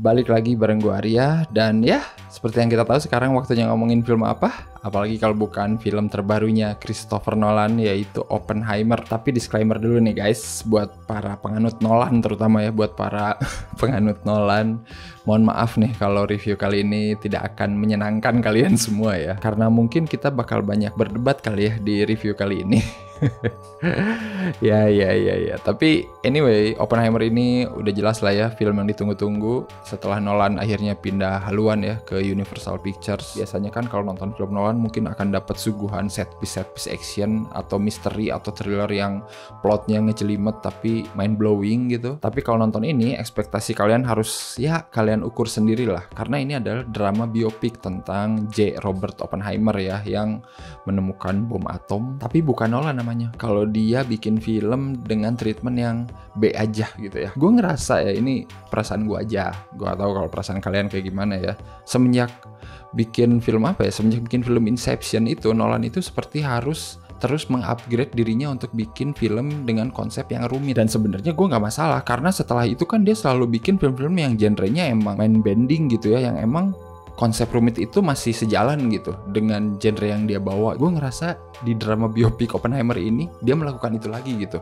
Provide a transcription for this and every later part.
balik lagi bareng gue Arya. Dan ya, seperti yang kita tahu sekarang waktunya ngomongin film apa? Apalagi kalau bukan film terbarunya Christopher Nolan, yaitu Oppenheimer. Tapi disclaimer dulu nih guys, buat para penganut Nolan terutama ya, buat para penganut Nolan, mohon maaf nih kalau review kali ini tidak akan menyenangkan kalian semua ya. Karena mungkin kita bakal banyak berdebat kali ya di review kali ini. Ya. Tapi anyway, Oppenheimer ini udah jelas lah ya, film yang ditunggu-tunggu setelah Nolan akhirnya pindah haluan ya ke Universal Pictures. Biasanya kan kalau nonton film Nolan mungkin akan dapat suguhan set piece action atau misteri atau thriller yang plotnya ngejelimet tapi mind blowing gitu. Tapi kalau nonton ini, ekspektasi kalian harus ya kalian ukur sendiri lah, karena ini adalah drama biopik tentang J. Robert Oppenheimer ya, yang menemukan bom atom. Tapi bukan Nolan namanya. Kalau dia bikin film dengan treatment yang B aja gitu ya. Gue ngerasa ya, ini perasaan gue aja. Gue gak tahu kalau perasaan kalian kayak gimana ya. Semenjak bikin film semenjak bikin film Inception itu, Nolan itu seperti harus terus mengupgrade dirinya untuk bikin film dengan konsep yang rumit. Dan sebenarnya gue nggak masalah, karena setelah itu kan dia selalu bikin film-film yang genrenya emang mind bending gitu ya, yang emang konsep rumit itu masih sejalan gitu dengan genre yang dia bawa. Gue ngerasa di drama biopik Oppenheimer ini dia melakukan itu lagi gitu.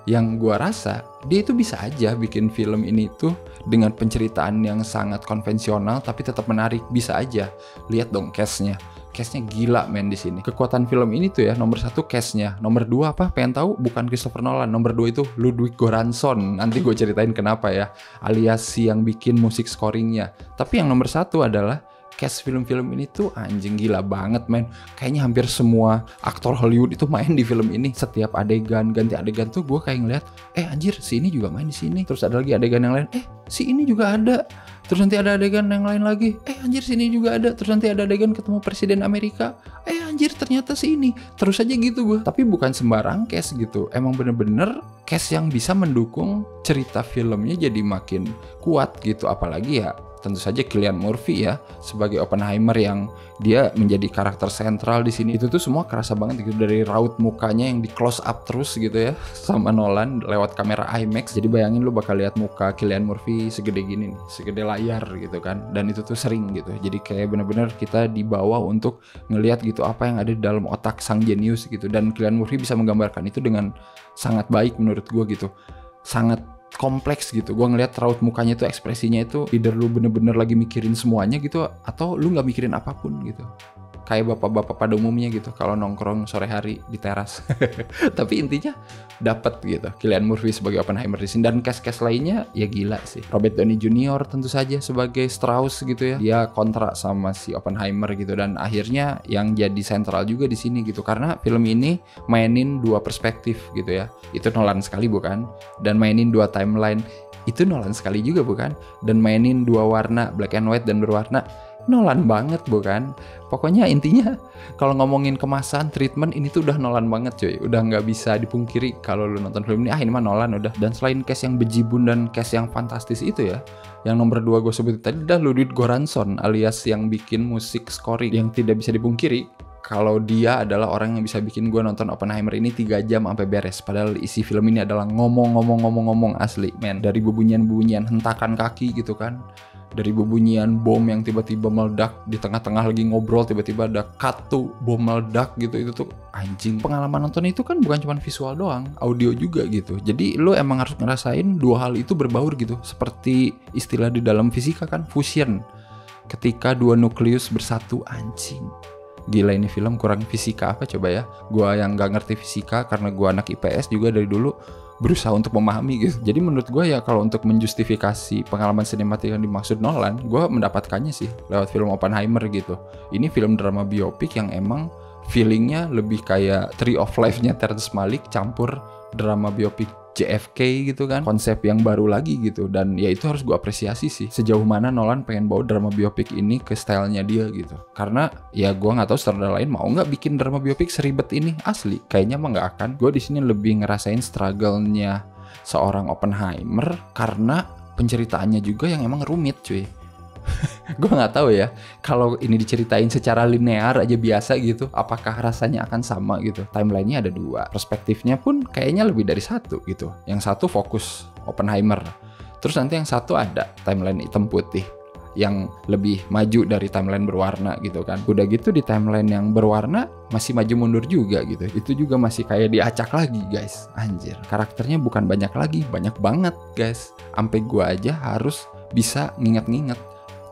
Yang gue rasa dia itu bisa aja bikin film ini tuh dengan penceritaan yang sangat konvensional tapi tetap menarik. Bisa aja. Lihat dong cast-nya. Cast-nya gila men di sini. Kekuatan film ini tuh ya, nomor 1 cast-nya. Nomor 2 apa? Pengen tahu? Bukan Christopher Nolan. Nomor 2 itu Ludwig Göransson. Nanti gue ceritain kenapa ya. Alias si yang bikin musik scoring-nya. Tapi yang nomor 1 adalah cast film-film ini tuh anjing gila banget men. Kayaknya hampir semua aktor Hollywood itu main di film ini. Setiap adegan, ganti adegan tuh gue kayak ngeliat, anjir si ini juga main di sini. Terus ada lagi adegan yang lain, si ini juga ada. Terus nanti ada adegan yang lain lagi, anjir si ini juga ada. Terus nanti ada adegan ketemu Presiden Amerika, anjir ternyata si ini. Terus aja gitu gue. Tapi bukan sembarang cast gitu. Emang bener-bener cast yang bisa mendukung cerita filmnya jadi makin kuat gitu. Apalagi ya tentu saja Cillian Murphy ya sebagai Oppenheimer, yang dia menjadi karakter sentral di sini. Itu tuh semua kerasa banget gitu, dari raut mukanya yang di close up terus gitu ya sama Nolan lewat kamera IMAX. Jadi bayangin lu bakal lihat muka Cillian Murphy segede gini nih, segede layar gitu kan. Dan itu tuh sering gitu. Jadi kayak bener-bener kita dibawa untuk ngelihat gitu apa yang ada di dalam otak sang jenius gitu. Dan Cillian Murphy bisa menggambarkan itu dengan sangat baik menurut gue gitu. Sangat kompleks gitu. Gue ngeliat raut mukanya tuh, ekspresinya itu either lu bener-bener lagi mikirin semuanya gitu, atau lu gak mikirin apapun gitu. Kayak bapak-bapak pada umumnya gitu kalau nongkrong sore hari di teras. Tapi intinya dapet gitu Cillian Murphy sebagai Oppenheimer di sini. Dan cast-cast lainnya ya gila sih. Robert Downey Jr. tentu saja sebagai Strauss gitu ya. Dia kontrak sama si Oppenheimer gitu, dan akhirnya yang jadi sentral juga di sini gitu. Karena film ini mainin 2 perspektif gitu ya. Itu Nolan sekali bukan? Dan mainin 2 timeline. Itu Nolan sekali juga bukan? Dan mainin 2 warna, black and white dan berwarna. Nolan banget bukan? Pokoknya intinya kalau ngomongin kemasan, treatment, ini tuh udah Nolan banget cuy. Udah nggak bisa dipungkiri kalau lu nonton film ini, ini mah Nolan udah. Dan selain cast yang bejibun dan cast yang fantastis itu ya, yang nomor 2 gue sebut tadi dah Ludwig Göransson alias yang bikin musik scoring. Yang tidak bisa dipungkiri kalau dia adalah orang yang bisa bikin gue nonton Oppenheimer ini 3 jam sampai beres. Padahal isi film ini adalah ngomong asli men. Dari bubunyian hentakan kaki gitu kan, dari bubunyian bom yang tiba-tiba meledak di tengah-tengah lagi ngobrol, tiba-tiba ada cut tuh bom meledak gitu. Itu tuh anjing. Pengalaman nonton itu kan bukan cuma visual doang, audio juga gitu. Jadi lo emang harus ngerasain 2 hal itu berbaur gitu. Seperti istilah di dalam fisika kan, fusion. Ketika 2 nukleus bersatu, anjing. Gila, ini film kurang fisika apa coba ya. Gua yang gak ngerti fisika karena gua anak IPS juga dari dulu, berusaha untuk memahami gitu. Jadi menurut gue ya, kalau untuk menjustifikasi pengalaman sinematik yang dimaksud Nolan, gue mendapatkannya sih lewat film Oppenheimer gitu. Ini film drama biopik yang emang feelingnya lebih kayak Tree of Life-nya Terrence Malick campur drama biopik JFK gitu kan. Konsep yang baru lagi gitu. Dan ya itu harus gue apresiasi sih, sejauh mana Nolan pengen bawa drama biopik ini ke stylenya dia gitu. Karena ya gue nggak tahu sutradara lain mau nggak bikin drama biopik seribet ini. Asli kayaknya mah nggak akan. Gue di sini lebih ngerasain struggle-nya seorang Oppenheimer karena penceritaannya juga yang emang rumit cuy. Gue nggak tahu ya, kalau ini diceritain secara linear aja biasa gitu, apakah rasanya akan sama gitu. Timelinenya ada 2, perspektifnya pun kayaknya lebih dari 1 gitu. Yang satu fokus Oppenheimer, Terus nanti yang satu ada timeline hitam putih yang lebih maju dari timeline berwarna gitu kan. Udah gitu di timeline yang berwarna masih maju mundur juga gitu. Itu juga masih kayak diacak lagi guys. Anjir, karakternya bukan banyak lagi, banyak banget guys. Sampai gua aja harus bisa nginget-nginget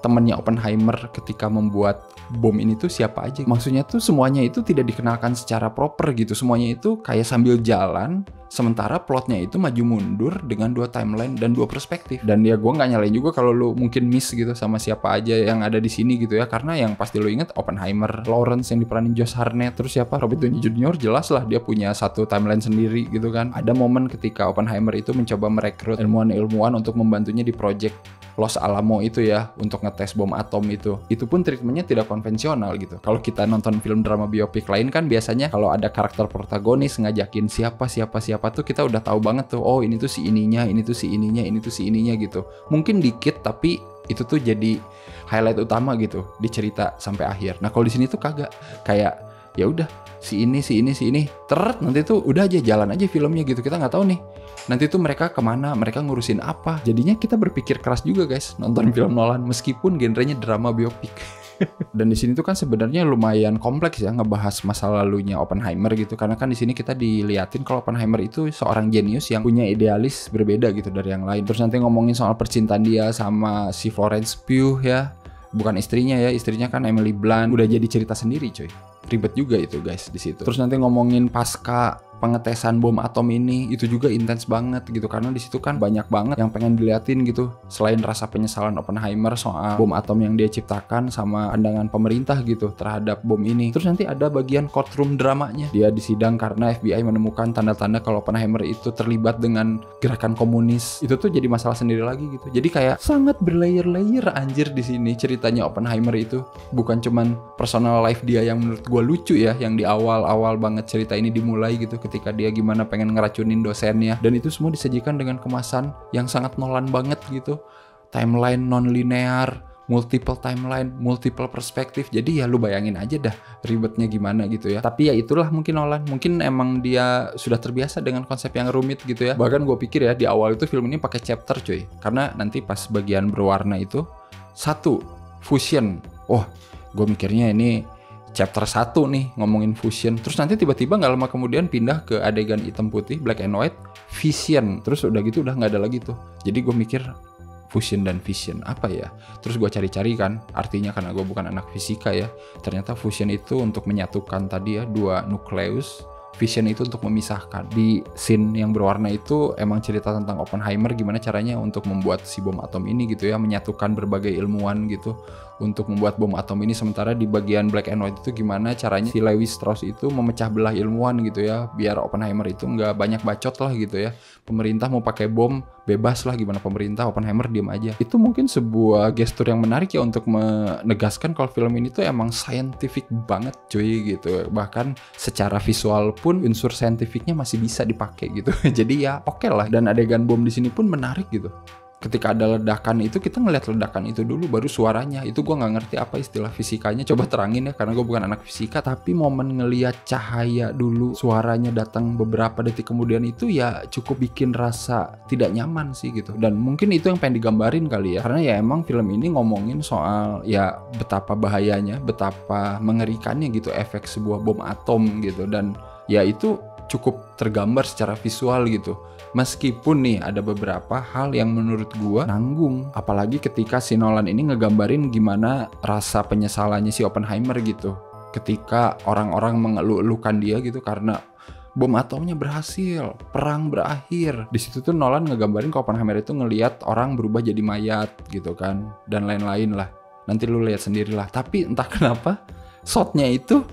temennya Oppenheimer ketika membuat bom ini tuh siapa aja. Maksudnya tuh semuanya itu tidak dikenalkan secara proper gitu. Semuanya itu kayak sambil jalan, sementara plotnya itu maju mundur dengan 2 timeline dan 2 perspektif. Dan ya gue nggak nyalain juga kalau lu mungkin miss gitu sama siapa aja yang ada di sini gitu ya. Karena yang pasti lu inget Oppenheimer, Lawrence yang diperanin Josh Hartnett, terus siapa, Robert Downey Jr. jelas lah dia punya satu timeline sendiri gitu kan. Ada momen ketika Oppenheimer itu mencoba merekrut ilmuwan-ilmuwan untuk membantunya di project Los Alamo itu ya, untuk ngetes bom atom itu. Itu pun treatmentnya tidak konvensional gitu. Kalau kita nonton film drama biopik lain kan biasanya kalau ada karakter protagonis ngajakin siapa tuh kita udah tahu banget tuh, oh ini tuh si ininya, ini tuh si ininya, ini tuh si ininya gitu. Mungkin dikit tapi itu tuh jadi highlight utama gitu di cerita sampai akhir. Nah kalau di sini tuh kagak, kayak ya udah si ini nanti tuh udah aja jalan aja filmnya gitu. Kita nggak tahu nih nanti tuh mereka kemana, mereka ngurusin apa. Jadinya kita berpikir keras juga guys nonton film Nolan meskipun genrenya drama biopik. Dan di sini tuh kan sebenarnya lumayan kompleks ya ngebahas masa lalunya Oppenheimer gitu, karena kan di sini kita diliatin kalau Oppenheimer itu seorang jenius yang punya idealis berbeda gitu dari yang lain. Terus nanti ngomongin soal percintaan dia sama si Florence Pugh ya, bukan istrinya ya, istrinya kan Emily Blunt. Udah jadi cerita sendiri coy, ribet juga itu guys di situ. Terus nanti ngomongin pasca pengetesan bom atom ini, itu juga intens banget gitu, karena di situ kan banyak banget yang pengen diliatin gitu. Selain rasa penyesalan Oppenheimer soal bom atom yang dia ciptakan sama pandangan pemerintah gitu terhadap bom ini. Terus nanti ada bagian courtroom dramanya. Dia disidang karena FBI menemukan tanda-tanda kalau Oppenheimer itu terlibat dengan gerakan komunis. Itu tuh jadi masalah sendiri lagi gitu. Jadi kayak sangat berlayer-layer anjir di sini ceritanya Oppenheimer itu. Bukan cuman personal life dia yang menurut gue lucu ya, yang di awal-awal banget cerita ini dimulai gitu, ketika dia gimana pengen ngeracunin dosennya, dan itu semua disajikan dengan kemasan yang sangat Nolan banget gitu. Timeline non-linear, multiple timeline, multiple perspektif. Jadi ya lu bayangin aja dah ribetnya gimana gitu ya. Tapi ya itulah mungkin Nolan, mungkin emang dia sudah terbiasa dengan konsep yang rumit gitu ya. Bahkan gue pikir ya di awal itu film ini pakai chapter cuy, karena nanti pas bagian berwarna itu satu fusion. Oh, gue mikirnya ini chapter 1 nih ngomongin fusion. Terus nanti tiba-tiba gak lama kemudian pindah ke adegan hitam putih, black and white, vision. Terus udah gitu udah gak ada lagi tuh. Jadi gue mikir fusion dan vision apa ya. Terus gue cari-cari kan artinya, karena gue bukan anak fisika ya. Ternyata fusion itu untuk menyatukan tadi ya 2 nukleus. Vision itu untuk memisahkan. Di scene yang berwarna itu emang cerita tentang Oppenheimer gimana caranya untuk membuat si bom atom ini gitu ya, menyatukan berbagai ilmuwan gitu untuk membuat bom atom ini. Sementara di bagian black and white itu gimana caranya si Levi Strauss itu memecah belah ilmuwan gitu ya, biar Oppenheimer itu nggak banyak bacot lah gitu ya. Pemerintah mau pakai bom bebas lah, gimana pemerintah, Oppenheimer diem aja. Itu mungkin sebuah gestur yang menarik ya untuk menegaskan kalau film ini tuh emang scientific banget cuy gitu. Bahkan secara visual pun unsur saintifiknya masih bisa dipakai gitu. Jadi ya oke lah. Dan adegan bom di sini pun menarik gitu. Ketika ada ledakan itu kita ngeliat ledakan itu dulu baru suaranya. Itu gue nggak ngerti apa istilah fisikanya, coba terangin ya, karena gue bukan anak fisika. Tapi momen ngeliat cahaya dulu, suaranya datang beberapa detik kemudian itu ya cukup bikin rasa tidak nyaman sih gitu. Dan mungkin itu yang pengen digambarin kali ya, karena ya emang film ini ngomongin soal ya betapa bahayanya, betapa mengerikannya gitu efek sebuah bom atom gitu. Dan ya itu cukup tergambar secara visual gitu. Meskipun nih ada beberapa hal yang menurut gua nanggung, apalagi ketika si Nolan ini ngegambarin gimana rasa penyesalannya si Oppenheimer gitu, ketika orang-orang mengeluh-elukan dia gitu karena bom atomnya berhasil, perang berakhir. Di situ tuh Nolan ngegambarin kalau Oppenheimer itu ngelihat orang berubah jadi mayat gitu kan, dan lain-lain lah. Nanti lu lihat sendirilah. Tapi entah kenapa shotnya itu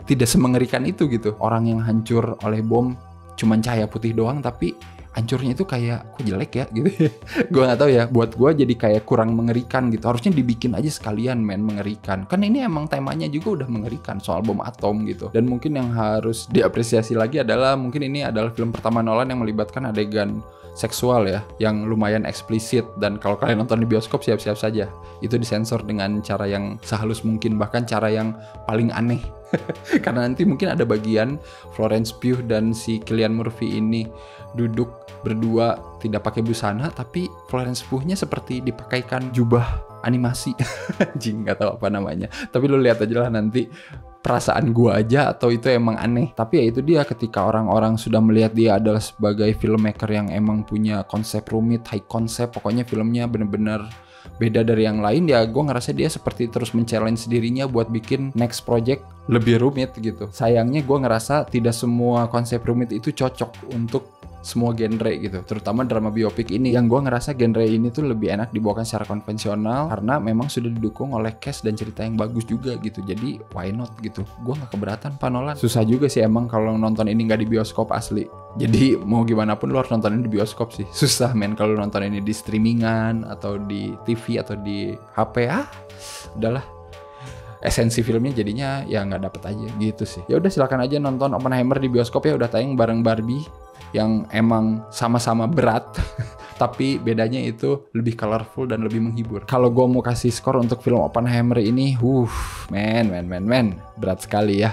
tidak semengerikan itu gitu. Orang yang hancur oleh bom cuman cahaya putih doang, tapi hancurnya itu kayak kok jelek ya gitu. Gue nggak tahu ya, buat gue jadi kayak kurang mengerikan gitu. Harusnya dibikin aja sekalian men mengerikan, kan ini emang temanya juga udah mengerikan soal bom atom gitu. Dan mungkin yang harus diapresiasi lagi adalah mungkin ini adalah film pertama Nolan yang melibatkan adegan seksual ya, yang lumayan eksplisit, dan kalau kalian nonton di bioskop siap-siap saja itu disensor dengan cara yang sehalus mungkin, bahkan cara yang paling aneh. Karena nanti mungkin ada bagian Florence Pugh dan si Cillian Murphy ini duduk berdua tidak pakai busana, tapi Florence Pugh-nya seperti dipakaikan jubah animasi. Anjing, nggak tahu apa namanya. Tapi lu lihat aja lah nanti, perasaan gua aja atau itu emang aneh. Tapi ya itu dia, ketika orang-orang sudah melihat dia adalah sebagai filmmaker yang emang punya konsep rumit, high konsep, pokoknya filmnya bener-bener beda dari yang lain, ya gue ngerasa dia seperti terus men-challenge dirinya buat bikin next project lebih rumit gitu. Sayangnya gue ngerasa tidak semua konsep rumit itu cocok untuk semua genre gitu, terutama drama biopik ini, yang gue ngerasa genre ini tuh lebih enak dibawakan secara konvensional karena memang sudah didukung oleh cast dan cerita yang bagus juga gitu. Jadi why not gitu, gue gak keberatan Pak Nolan. Susah juga sih emang kalau nonton ini gak di bioskop asli. Jadi mau gimana pun lo harus nonton ini di bioskop sih. Susah men kalau nonton ini di streamingan atau di TV atau di HP. Udahlah, esensi filmnya jadinya ya nggak dapet aja gitu sih. Ya udah, silakan aja nonton Oppenheimer di bioskop ya, udah tayang bareng Barbie yang emang sama-sama berat tapi bedanya itu lebih colorful dan lebih menghibur. Kalau gue mau kasih skor untuk film Oppenheimer ini, men, berat sekali ya.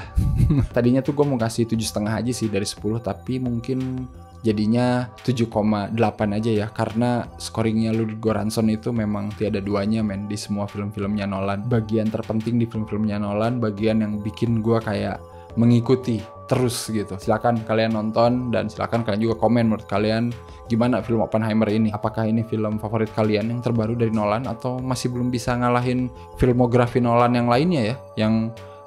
Tadinya tuh gue mau kasih 7,5 aja sih dari 10, tapi mungkin jadinya 7,8 aja ya, karena scoringnya Ludwig Göransson itu memang tiada duanya men di semua film-filmnya Nolan. Bagian terpenting di film-filmnya Nolan, bagian yang bikin gue kayak mengikuti terus gitu. Silakan kalian nonton dan silakan kalian juga komen menurut kalian gimana film Oppenheimer ini. Apakah ini film favorit kalian yang terbaru dari Nolan atau masih belum bisa ngalahin filmografi Nolan yang lainnya ya, yang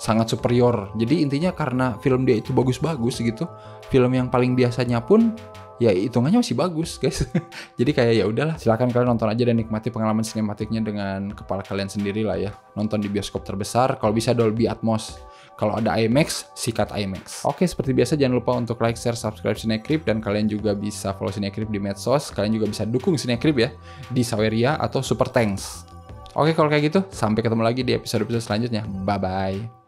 sangat superior. Jadi intinya karena film dia itu bagus-bagus gitu, film yang paling biasanya pun ya hitungannya masih bagus guys. Jadi kayak ya udahlah, silakan kalian nonton aja dan nikmati pengalaman sinematiknya dengan kepala kalian sendiri lah ya. Nonton di bioskop terbesar, kalau bisa Dolby Atmos. Kalau ada IMAX, sikat IMAX. Oke, seperti biasa jangan lupa untuk like, share, subscribe Cinecrip, dan kalian juga bisa follow Cinecrip di medsos. Kalian juga bisa dukung Cinecrip ya di Saweria atau Super Thanks. Oke, kalau kayak gitu sampai ketemu lagi di episode-episode selanjutnya. Bye bye.